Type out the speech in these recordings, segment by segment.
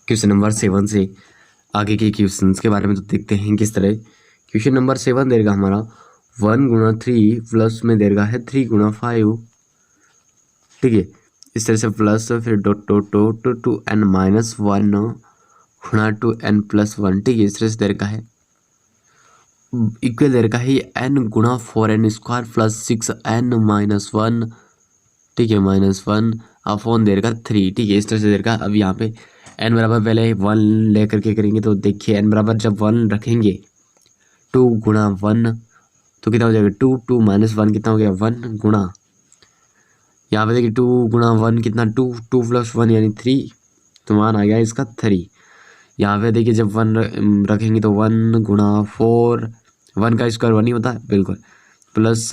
Question number 7 से आगे के क्वेश्चंस के बारे में तो देखते हैं किस तरह। क्वेश्चन नंबर 7 देगा हमारा 1 गुणा 3 प्लस में देगा है 3 गुणा 5, ठीक है। इस तरह से प्लस फिर dot dot dot two n minus 1 गुणा टू एन प्लस 1, ठीक है। इस तरह से देगा है इक्वल देगा है एन गुणा 4n square plus 6n minus 1, ठीक है, माइनस 1 अपॉन देगा 3, ठीक है। इस तरह से देगा। अब यहाँ पे n बराबर पहले 1 लेकर के करेंगे तो देखिए n बराबर जब 1 रखेंगे 2 गुणा 1 तो कितना हो जाएगा 2, 2 माइनस 1 कितना हो गया 1 गुणा, यहाँ पे देखिए 2 गुणा 1 कितना 2, 2 प्लस 1 यानी 3, तो मान आ गया इसका 3। यहाँ पे देखिए जब 1 रखेंगे तो 1 गुणा 4, 1 का स्क्वायर 1 ही होता है बिल्कुल, प्लस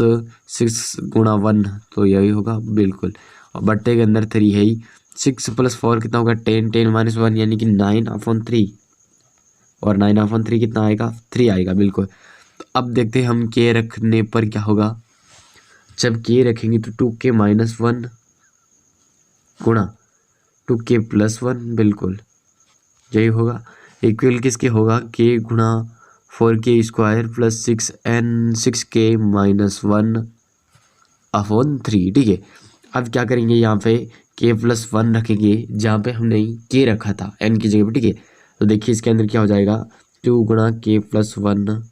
6 गुणा 1 तो यही होगा बिल्कुल, और बट्टे के अंदर 3 है ही। 6 प्लस 4 कितना होगा 10, 10 माइनस 1 यानी कि 9/3, और 9/3 कितना आएगा 3 आएगा बिल्कुल। तो अब देखते हैं हम के रखने पर क्या होगा। जब के रखेंगे तो 2k माइनस 1 गुणा 2k प्लस 1 बिल्कुल यही होगा, इक्वल किसके होगा के गुणा 4k square plus 6k minus 1/3, ठीक है। अब क्या करेंगे यहाँ पे k प्लस 1 रखेंगे जहाँ पे हमने k रखा था n की जगह पे, ठीक है। तो देखिए इसके अंदर क्या हो जाएगा 2 गुणा k प्लस 1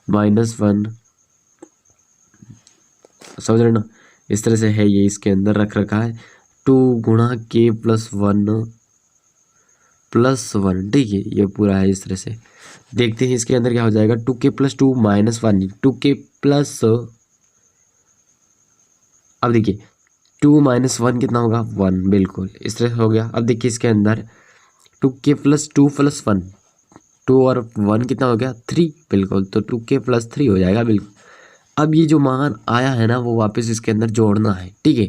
माइनस 1, समझ रहे ना, इस तरह से है ये इसके अंदर रख रखा है 2 गुणा k प्लस 1 ठीक है। ये पूरा है इस तरह से। देखते हैं इसके अंदर क्या हो जाएगा 2k plus 2 minus 1, 2k plus, अब देखिए 2 माइनस 1 कितना होगा 1 बिल्कुल, इस तरह से हो गया। अब देखिए इसके अंदर 2k प्लस 2 प्लस 1, 2 और 1 कितना हो गया 3 बिल्कुल, तो 2k प्लस 3 हो जाएगा बिल्कुल। अब ये जो मान आया है ना वो वापस इसके अंदर जोड़ना है, ठीक है।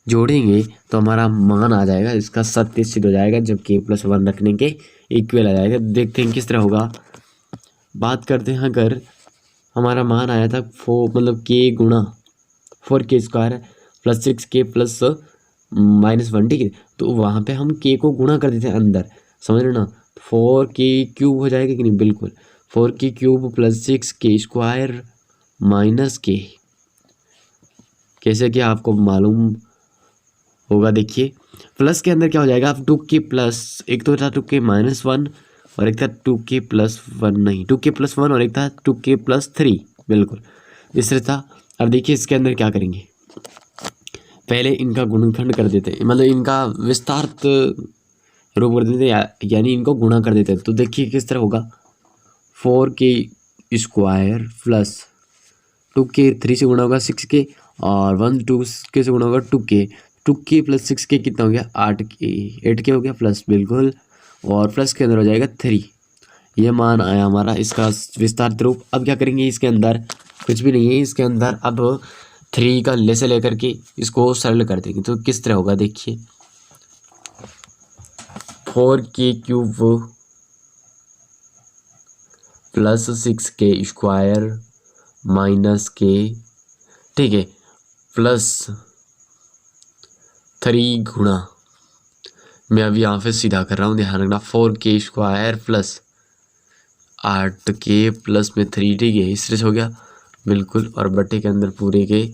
जोड़ेंगे तो हमारा मान आ जाएगा इसका सत्य सिद्ध हो जाएगा जब k प्लस 1 रखने के इक्वल आ जाएगा। देखते हैं किस तरह होगा। बात करते हैं अगर हमारा मान आया था 4 मतलब k गुणा 4k square plus 6k plus minus 1, ठीक है। तो वहाँ पे हम k को गुणा कर देते हैं अंदर, समझ रहे ना, 4k क्यूब हो जाएगा कि नहीं बिल्कुल, 4k cube plus 6k square minus k, कैसे क्या आपको मालूम होगा। देखिए प्लस के अंदर क्या हो जाएगा अब 2k प्लस, एक तो था 2k माइनस 1 और एक था 2k प्लस 1, नहीं 2k प्लस 1 और एक था 2k प्लस 3 बिल्कुल, इस तरह था। अब देखिए इसके अंदर क्या करेंगे, पहले इनका गुणनखंड कर देते हैं, मतलब इनका विस्तारित रूप कर देते हैं, यानी इनको गुणा कर देते हैं। तो देखिए किस तरह होगा 4k स्क्वायर प्लस 2k 3 से गुणा होगा 6k और 1 2k से गुणा होगा 2k, 2k प्लस 6k कितना हो गया 8k हो गया प्लस बिल्कुल, और प्लस के अंदर हो जाएगा 3। ये मान आया हमारा इसका विस्तारित रूप। अब क्या करेंगे इसके अंदर कुछ भी नहीं है, इसके अंदर अब 3 का ले से लेकर के इसको सरल कर देंगे तो किस तरह होगा। देखिए 4k cube plus 6k square minus k, ठीक है, प्लस 3 गुणा, मैं अभी यहाँ पे सीधा कर रहा हूँ ध्यान रखना, 4k square plus 8k plus में 3, ठीक है, इस तरह से हो गया बिल्कुल। और बट्टे के अंदर पूरे के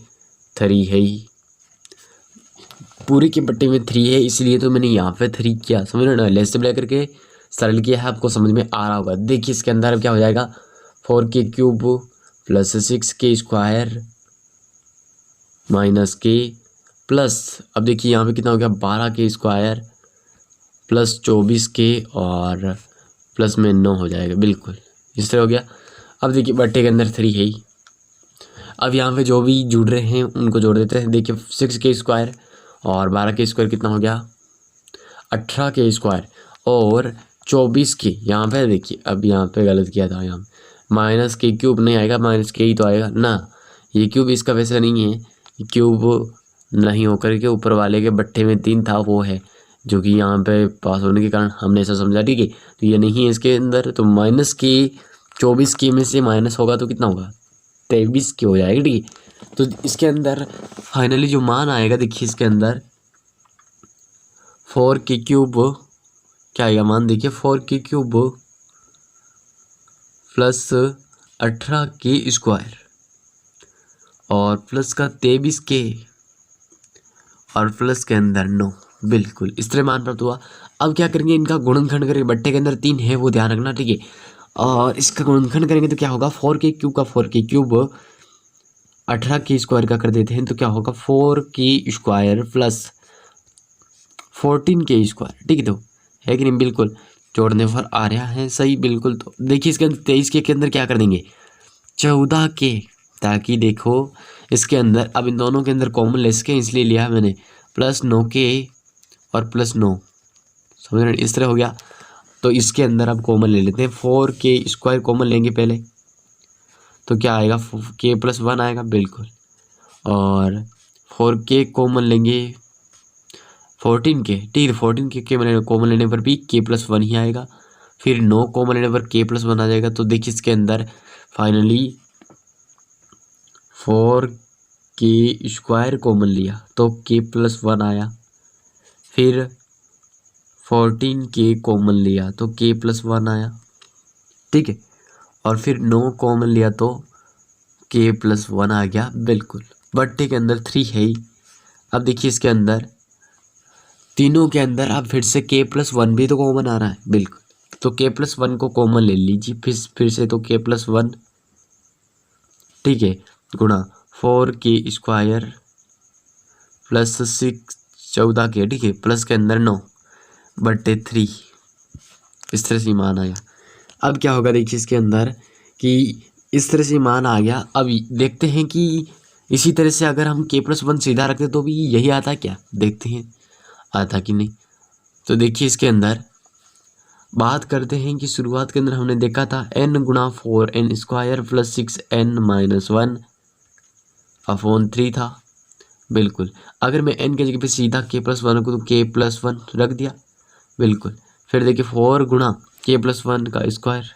3 है ही, पूरे के बट्टे में 3 है, इसलिए तो मैंने यहाँ पे 3 किया, समझ रहे ना, लेस से लेकर के सरल किया है, आपको समझ में आ रहा होगा। देखिए इसके अंदर अब क्या हो जाएगा 4k cube plus 6k square minus k plus, अब देखिए यहाँ पे कितना हो गया 12k स्क्वायर प्लस 24k और प्लस में 9 हो जाएगा बिल्कुल, इस तरह हो गया। अब देखिए बट्टे के अंदर 3 है ही, अब यहाँ पे जो भी जुड़ रहे हैं उनको जोड़ देते हैं। देखिए 6k स्क्वायर और 12k स्क्वायर कितना हो गया 18k स्क्वायर और 24k, यहाँ पे देखिए अब यहाँ पे गलत किया था, यहाँ माइनस k क्यूब नहीं आएगा, माइनस k ही तो आएगा ना, ये क्यूब इसका वैसा नहीं है, क्यूब नहीं होकर के ऊपर वाले के बट्टे में 3 था वो है, जो कि यहाँ पे पास होने के कारण हमने ऐसा समझा, ठीक है। तो ये नहीं है इसके अंदर, तो माइनस k 24k में से माइनस होगा तो कितना होगा 23k हो जाएगा, ठीक है। तो इसके अंदर फाइनली जो मान आएगा देखिए इसके अंदर 4k क्यूब क्या आएगा मान देखिए 4k³ प्लस 18k² और प्लस का 23k और प्लस के अंदर 9। बिल्कुल इस तरह मान प्राप्त हुआ। अब क्या करेंगे, इनका गुणनखंड करेंगे। बट्टे के अंदर 3 है वो ध्यान रखना, ठीक है। और इसका गुणनखंड करेंगे तो क्या होगा, 4k³ का 4k³ 18k² का कर देते हैं तो क्या होगा 4k² प्लस 14k², ठीक है। तो है कि नहीं, बिल्कुल जोड़ने पर आ रहा है सही, बिल्कुल। तो देखिए इसके अंदर 23k के अंदर क्या कर देंगे 14k, ताकि देखो इसके अंदर अब इन दोनों के अंदर कॉमन ले सके, इसलिए लिया मैंने प्लस 9k और प्लस 9, समझ रहे, इस तरह हो गया। तो इसके अंदर अब कॉमन ले लेते हैं, 4k² कॉमन लेंगे पहले तो क्या आएगा k+1 आएगा, बिल्कुल। और 4k कॉमन लेंगे 14k, ठीक है। 14k कॉमन लेने पर भी k+1 ही आएगा। फिर 9 कॉमन लेने पर k+1 आ जाएगा। तो देखिए इसके अंदर फाइनली 4k² कॉमन लिया तो k+1 आया। फिर 14k कॉमन लिया तो k+1 आया, ठीक है। और फिर 9 कॉमन लिया तो k+1 आ गया, बिल्कुल। बट्टे के अंदर 3 है ही। अब देखिए इसके अंदर तीनों के अंदर अब फिर से k+1 भी तो कॉमन आ रहा है, बिल्कुल। तो k+1 को कॉमन ले लीजिए फिर से, तो k+1, ठीक है, गुणा 4k² प्लस 6 14k, ठीक है, प्लस के अंदर 9 बट्टे 3, इस तरह से मान आया। अब क्या होगा देखिए इसके अंदर कि इस तरह से मान आ गया। अब देखते हैं कि इसी तरह से अगर हम k+1 सीधा रखते तो भी यही आता क्या, देखते हैं आता कि नहीं। तो देखिए इसके अंदर बात करते हैं कि शुरुआत के अंदर हमने देखा था n गुणा 4n² प्लस 6n-1 अपॉन 3 था, बिल्कुल। अगर मैं n के जगह पे सीधा k+1 को तो k+1 रख दिया, बिल्कुल। फिर देखिए 4 गुणा k+1 का स्क्वायर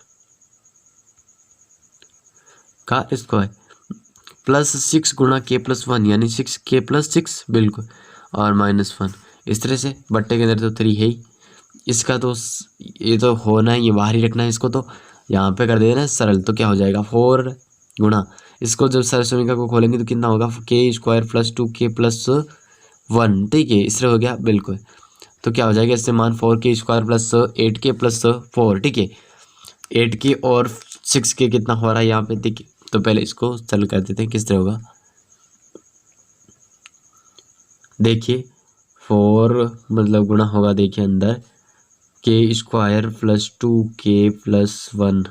प्लस 6 गुणा k+1 यानी 6k+6, बिल्कुल, और -1, इस तरह से। बट्टे के अंदर तो 3 है ही, इसका तो ये तो होना है, ये बाहर ही रखना है इसको। तो यहाँ पे कर देना सरल, तो क्या हो जाएगा 4 गुणा, इसको जब सरल समीकरण को खोलेंगे तो कितना होगा k² प्लस 2k+1, ठीक है, इस तरह हो गया, बिल्कुल। तो क्या हो जाएगा इससे मान 4k² प्लस 8k+4, ठीक है। 8k और 6k कितना हो रहा है यहाँ पे देखिए। तो पहले इसको सरल कर देते हैं, किस तरह होगा देखिए। 4 मतलब गुणा होगा देखिए अंदर k² प्लस 2k+1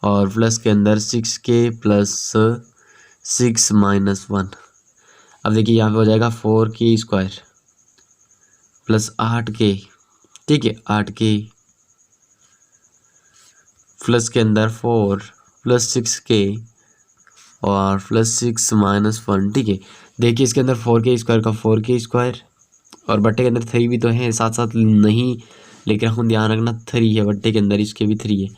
और प्लस के अंदर 6k प्लस 6-1। अब देखिए यहाँ पे हो जाएगा 4k² प्लस 8k, ठीक है, 8k प्लस के अंदर 4 प्लस 6k और प्लस 6-1, ठीक है। देखिए इसके अंदर 4k² का 4k² और बट्टे के अंदर 3 भी तो है, साथ साथ नहीं लेकिन हम ध्यान रखना 3 है बट्टे के अंदर, इसके भी 3 है।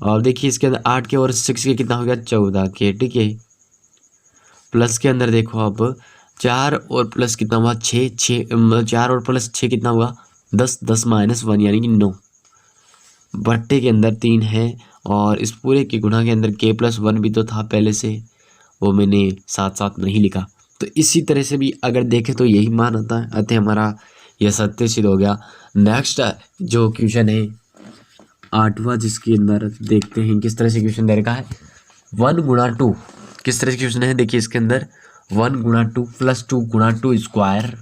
और देखिए इसके अंदर 8k और 6k कितना हो गया 14k, ठीक है। प्लस के अंदर देखो अब 4 और प्लस कितना हुआ 6, 4 और प्लस 6 कितना हुआ 10, 10-1 यानी कि 9। बट्टे के अंदर 3 है और इस पूरे के गुणा के अंदर k+1 भी तो था पहले से, वो मैंने साथ साथ नहीं लिखा। तो इसी तरह से भी अगर देखें तो यही मान आता है, अतः हमारा यह सत्य सिद्ध हो गया। नेक्स्ट जो क्वेश्चन है 8वां, जिसके अंदर देखते हैं किस तरह से क्वेश्चन दे रखा है 1 गुणा 2, किस तरह से क्वेश्चन है देखिए इसके अंदर 1 गुणा 2 प्लस 2 गुणा 2²,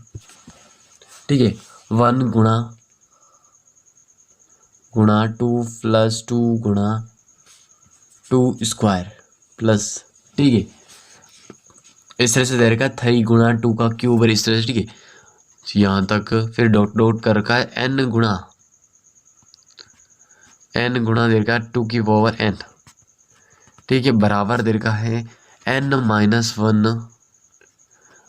ठीक है। 1 गुणा 2 प्लस 2 गुणा 2² प्लस, ठीक है, इस तरह से दे रखा है 3 गुणा 2 का क्यूब, इस तरह से, ठीक है, यहाँ तक। फिर डॉट डॉट कर रखा है n गुणा दे रखा है 2 की पावर n, ठीक है, बराबर दे रखा है n-1,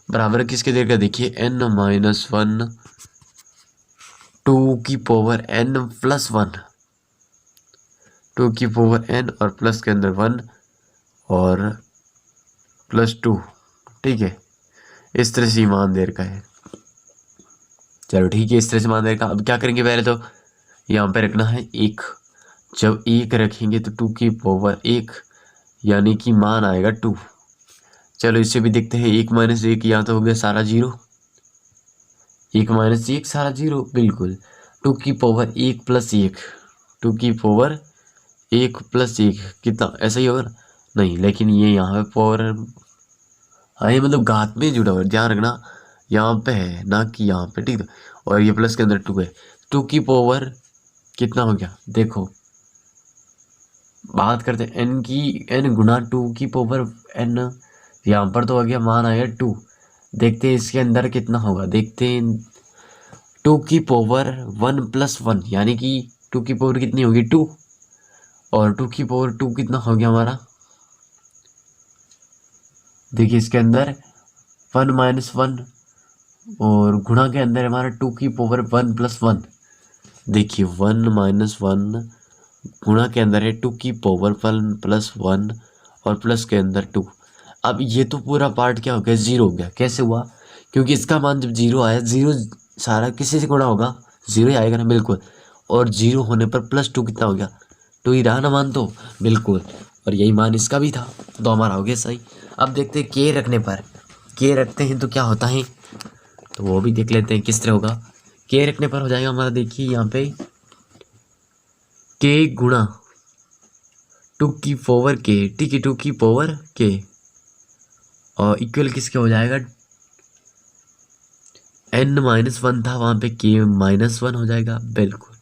बराबर किसके दे रखा देखिए n-1 2 की पावर n प्लस 1, 2 की पावर n और प्लस के अंदर 1 और प्लस 2, ठीक है, इस तरह से मान दे रखा है। चलो ठीक है, इस तरह से मान दे रखा। अब क्या करेंगे पहले तो यहाँ पे रखना है 1। जब 1 रखेंगे तो 2 की पावर 1 यानी कि मान आएगा 2। चलो इससे भी देखते हैं, 1 माइनस 1 यहाँ तो हो गया सारा 0, 1 माइनस 1 सारा 0 बिल्कुल। 2 की पावर 1 प्लस 1, 2 की पावर 1 प्लस 1 कितना, ऐसा ही होगा ना? नहीं, लेकिन ये यहाँ पे पावर, हाँ ये मतलब घात में जुड़ा हुआ है, ध्यान रखना यहाँ पे है ना कि यहाँ पे, ठीक है। और ये प्लस के अंदर 2 है, 2 की पावर कितना हो गया देखो, बात करते हैं n की, n गुना 2 की पावर n, यहाँ पर तो हो गया मान आया 2। देखते हैं इसके अंदर कितना होगा, देखते हैं 2 की पावर 1 प्लस 1 यानी कि 2 की पावर कितनी होगी 2, और 2 की पावर 2 कितना हो गया हमारा, देखिए इसके अंदर 1 माइनस 1 और गुणा के अंदर हमारा 2 की पावर 1 प्लस 1। देखिए 1 माइनस 1 गुणा के अंदर है 2 की पावर 1 प्लस 1 और प्लस के अंदर 2। अब ये तो पूरा पार्ट क्या हो गया, 0 हो गया। कैसे हुआ, क्योंकि इसका मान जब 0 आया, 0 सारा किसी से गुणा होगा 0 ही आएगा ना, बिल्कुल। और 0 होने पर प्लस 2 कितना हो गया, 2 ही रहा ना मान तो, बिल्कुल। और यही मान इसका भी था, तो हमारा हो गया सही। अब देखते हैं के रखने पर, के रखते हैं तो क्या होता है, तो वो भी देख लेते हैं किस तरह होगा। के रखने पर हो जाएगा हमारा, देखिए यहाँ पे के गुणा 2 की पावर के, ठीक है, 2 की पावर के, और इक्वल किसके हो जाएगा, n माइनस 1 था वहाँ पे, के माइनस 1 हो जाएगा, बिल्कुल।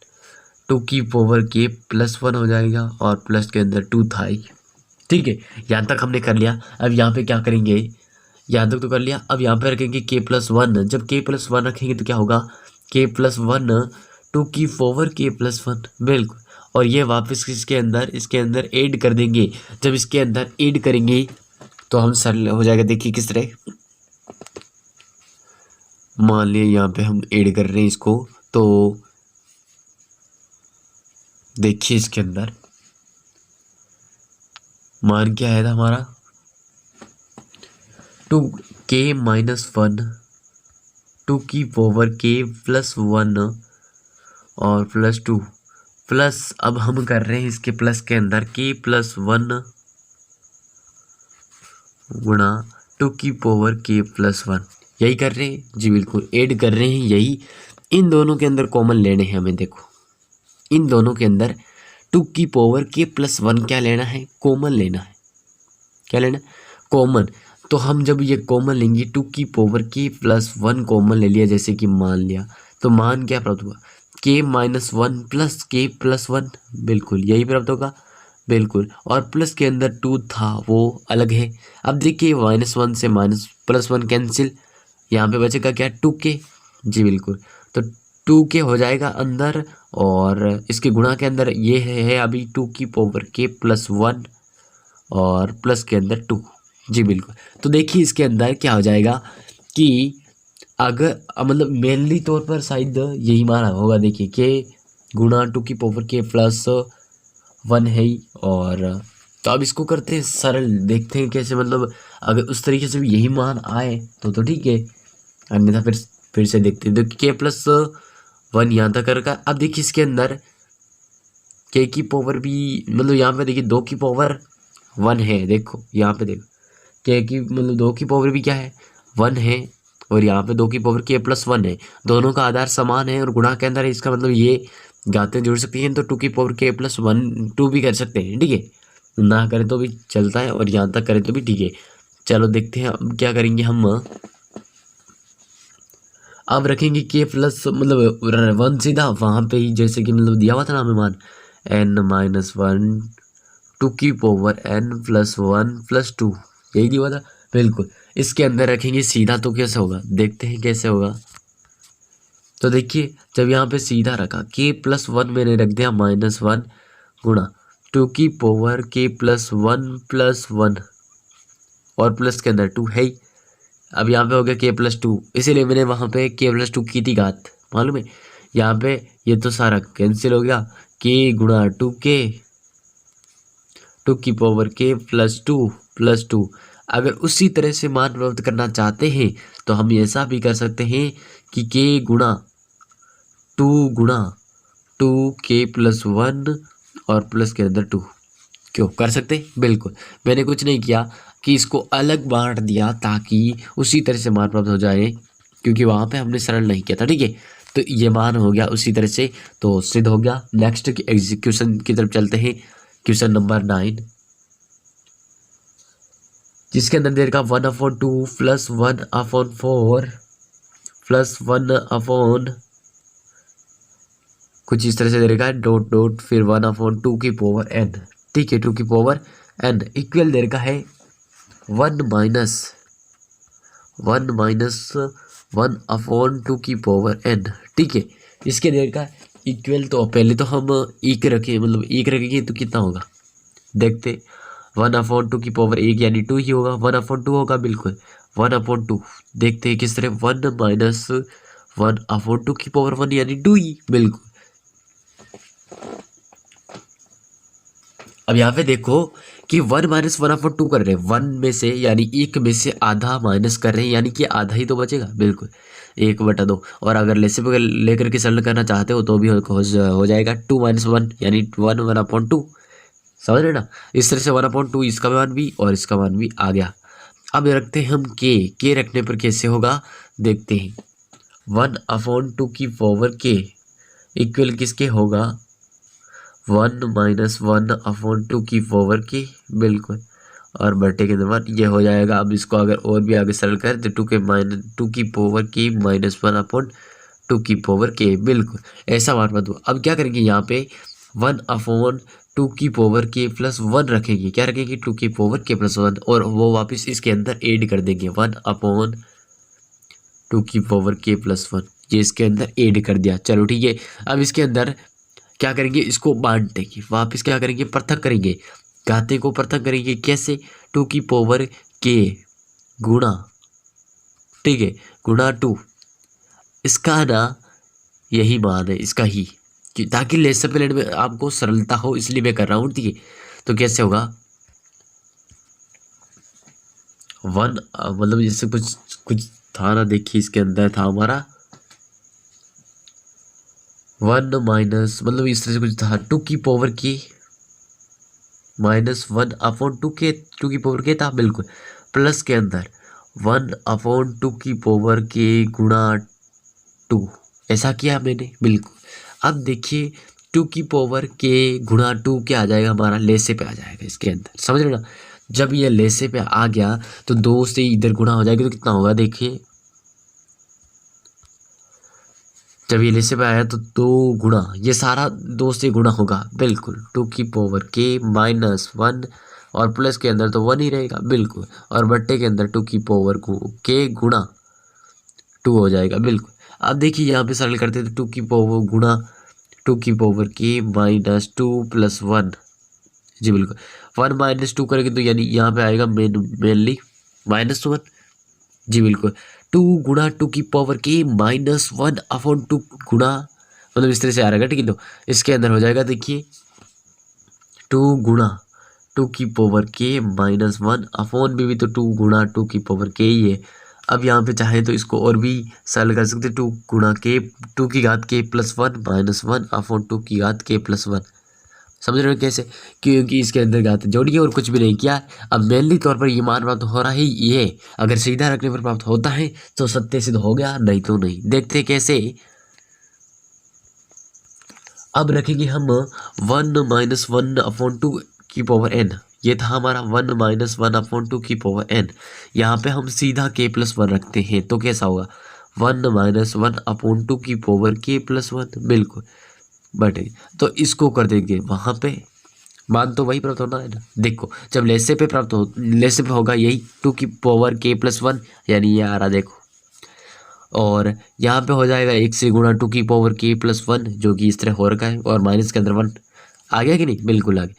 2 की पावर के प्लस 1 हो जाएगा, और प्लस के अंदर 2 था ही, ठीक है। यहाँ तक हमने कर लिया। अब यहाँ पे क्या करेंगे, यहाँ तक तो कर लिया, अब यहाँ पे रखेंगे के प्लस 1। जब के प्लस 1 रखेंगे तो क्या होगा, के प्लस 1 2 की पावर के प्लस 1, बिल्कुल। और ये वापस इसके अंदर ऐड कर देंगे। जब इसके अंदर ऐड करेंगे तो हम सरल हो जाएगा। देखिए किस तरह, मान लिया यहाँ पे हम ऐड कर रहे हैं इसको, तो देखिए इसके अंदर मान क्या आया था हमारा, 2 के माइनस 1 2 की पावर के प्लस 1 और प्लस 2 प्लस, अब हम कर रहे हैं इसके प्लस के अंदर के प्लस 1 गुणा 2 की पावर के प्लस 1, यही कर रहे हैं जी, बिल्कुल ऐड कर रहे हैं यही। इन दोनों के अंदर कॉमन लेने हैं हमें, देखो इन दोनों के अंदर 2 की पावर के प्लस 1 क्या लेना है, कॉमन लेना है। क्या लेना है, कॉमन। तो हम जब ये कॉमन लेंगे, 2 की पावर के प्लस 1 कॉमन ले लिया, जैसे कि मान लिया, तो मान क्या प्राप्त हुआ, के माइनस 1 प्लस के प्लस 1, बिल्कुल यही प्राप्त होगा, बिल्कुल। और प्लस के अंदर 2 था वो अलग है। अब देखिए माइनस 1 से माइनस प्लस 1 कैंसिल, यहाँ पे बचेगा क्या, 2 के, जी बिल्कुल। तो 2 के हो जाएगा अंदर, और इसके गुणा के अंदर ये है अभी 2 की पावर के प्लस 1 और प्लस के अंदर 2, जी बिल्कुल। तो देखिए इसके अंदर क्या हो जाएगा कि अगर मतलब मेनली तौर पर शायद यही माना होगा, देखिए के गुणा 2 की पावर के प्लस 1 है ही। और तो अब इसको करते हैं सरल, देखते हैं कैसे, मतलब अगर उस तरीके से भी यही मान आए तो ठीक है, अन्यथा फिर से देखते हैं। तो के प्लस 1 यहाँ तक कर, अब देखिए इसके अंदर के की पावर भी, मतलब यहाँ पे देखिए 2 की पावर 1 है, देखो यहाँ पे देखो के की मतलब 2 की पावर भी क्या है 1 है, और यहाँ पे 2 की पावर के प्लस 1 है। दोनों का आधार समान है और गुणा के अंदर है, इसका मतलब ये घातें जुड़ सकती हैं, तो 2 की पावर के प्लस 1 2 भी कर सकते हैं, ठीक है। ना करें तो भी चलता है, और यहाँ तक करें तो भी ठीक है। चलो देखते हैं अब क्या करेंगे हम, अब रखेंगे के प्लस मतलब 1 सीधा वहाँ पे ही, जैसे कि मतलब दिया हुआ था ना हमें मान n माइनस 1 2 की पावर n प्लस 1 प्लस 2, यही दिया हुआ था, बिल्कुल। इसके अंदर रखेंगे सीधा तो कैसे होगा, देखते हैं कैसे होगा। तो देखिए जब यहाँ पे सीधा रखा के प्लस 1 मैंने रख दिया माइनस 1 गुणा 2 की पावर के प्लस 1 प्लस 1 और प्लस के अंदर 2 है ही। अब यहाँ पे हो गया के प्लस 2, इसीलिए मैंने वहाँ पे के प्लस 2 की थी घात, मालूम है। यहाँ पे ये तो सारा कैंसिल हो गया, के गुणा 2 की पावर के प्लस 2। अगर उसी तरह से मान प्राप्त करना चाहते हैं तो हम ऐसा भी कर सकते हैं कि के गुणा 2 2k+1 और प्लस के अंदर 2। क्यों कर सकते? बिल्कुल। मैंने कुछ नहीं किया कि इसको अलग बांट दिया ताकि उसी तरह से मान प्राप्त हो जाए, क्योंकि वहाँ पे हमने सरल नहीं किया था। ठीक है, तो ये मान हो गया उसी तरह से, तो सिद्ध हो गया। नेक्स्ट एग्जीक्यूशन की तरफ चलते हैं। क्वेश्चन नंबर 9, जिसके अंदर दे रखा 1/2 + 1/4 + 1 कुछ इस तरह से दे रखा है डॉट डॉट फिर 1/2 की पावर n। ठीक है, 2 की पावर n इक्वल दे रखा है 1 माइनस 1/2 की पावर n। ठीक है, इसके दे रखा इक्वल, तो पहले तो हम एक रखें, मतलब एक रखेंगे तो कितना होगा देखते। 1/2 की पावर 1 यानी 2 ही होगा। 1/2 होगा, बिल्कुल 1/2। देखते हैं किस तरह, 1 माइनस 1/2 की पावर 1 यानी 2 ही, बिल्कुल। अब यहाँ पे देखो कि 1 माइनस 1/2 कर रहे हैं, 1 में से यानी 1 में से आधा माइनस कर रहे हैं, यानी कि आधा ही तो बचेगा, बिल्कुल 1/2। और अगर लेसे पे लेकर के सरल करना चाहते हो तो भी हो जाएगा 2 - 1 यानी 1/2। समझ रहे ना? इस तरह से 1/2 इसका मान भी और इसका मान भी आ गया। अब रखते हैं हम के रखने पर कैसे होगा देखते हैं। 1/2 की पावर के इक्वल किसके होगा 1 माइनस 1/2 की पावर के, बिल्कुल, और बटे के अंदर ये हो जाएगा। अब इसको अगर और भी आगे सरल कर तो 2 की पावर के माइनस 1/2 की पावर के, बिल्कुल ऐसा मान मत दो। अब क्या करेंगे यहाँ पे 1/2 की पावर के प्लस 1 रखेंगे। क्या रखेंगे 2 की पावर के प्लस 1, और वो वापस इसके अंदर ऐड कर देंगे 1/2 की पावर के प्लस 1, ये इसके अंदर ऐड कर दिया। चलो ठीक है, अब इसके अंदर क्या करेंगे, इसको बांट देंगे, वापस क्या करेंगे पृथक करेंगे, घाते को पृथक करेंगे। कैसे 2 की पावर के गुणा, ठीक है, गुणा 2, इसका ना यही मान है, इसका ही, ताकि लेसन प्लेट में आपको सरलता हो इसलिए मैं कर रहा हूँ। ठीक है, तो कैसे होगा 1 मतलब जैसे कुछ था ना, देखिए इसके अंदर था हमारा 1 माइनस, मतलब इस तरह से कुछ था 2 की पावर की माइनस 1/2 के 2 की पावर के था, बिल्कुल, प्लस के अंदर 1/2 की पावर के गुणा 2, ऐसा किया मैंने, बिल्कुल। अब देखिए 2 की पावर के गुणा 2 क्या आ जाएगा हमारा, लेसे पे आ जाएगा इसके अंदर, समझ रहे ना? जब ये लेसे पे आ गया तो 2 से इधर गुणा हो जाएगा तो कितना होगा देखिए, जब ये लेसे पे आया तो 2 गुणा, ये सारा 2 से गुणा होगा, बिल्कुल 2 की पावर के माइनस 1 और प्लस के अंदर तो 1 ही रहेगा, बिल्कुल, और बट्टे के अंदर 2 की पावर के गुणा 2 हो जाएगा, बिल्कुल। अब देखिए यहाँ पे सरल करते तो 2 की पावर गुणा 2 की पावर के माइनस 2 प्लस 1, जी बिल्कुल, 1 माइनस 2 करेंगे तो यानी यहाँ पे आएगा मेनली -1, जी बिल्कुल। 2 गुणा 2 की पावर के -1/2 गुणा, मतलब इस तरह से आ रहेगा। ठीक है, तो इसके अंदर हो जाएगा देखिए 2 गुणा 2 की पावर के -1 अपॉन भी तो 2 गुणा 2 की पावर के ही है। अब यहाँ पे चाहे तो इसको और भी सरल कर सकते, 2 गुणा के 2 की घात के प्लस 1 -1/2 की घात के प्लस 1, समझ रहे हो कैसे? क्योंकि इसके अंदर घात जोड़िए और कुछ भी नहीं किया। अब मेनली तौर पर ये मान प्राप्त हो रहा है, ये अगर सीधा रखने पर प्राप्त होता है तो सत्य सिद्ध हो गया, नहीं तो नहीं। देखते कैसे। अब रखेंगे हम 1 - 1/2 की पावर n, ये था हमारा 1 - 1/2 की पावर n। यहाँ पे हम सीधा k + 1 रखते हैं तो कैसा होगा 1 - 1/2 की पावर k + 1, बिल्कुल, बटे, तो इसको कर देंगे वहाँ पे, मान तो वही प्राप्त होना है ना। देखो जब लेसे पे प्राप्त हो, लेसे पे होगा यही 2 की पावर k + 1, यानी ये आ रहा देखो, और यहाँ पे हो जाएगा 1 से गुणा 2 की पावर k + 1, जो कि इस तरह हो रखा है, और माइनस के अंदर 1 आ गया कि नहीं, बिल्कुल आ गया।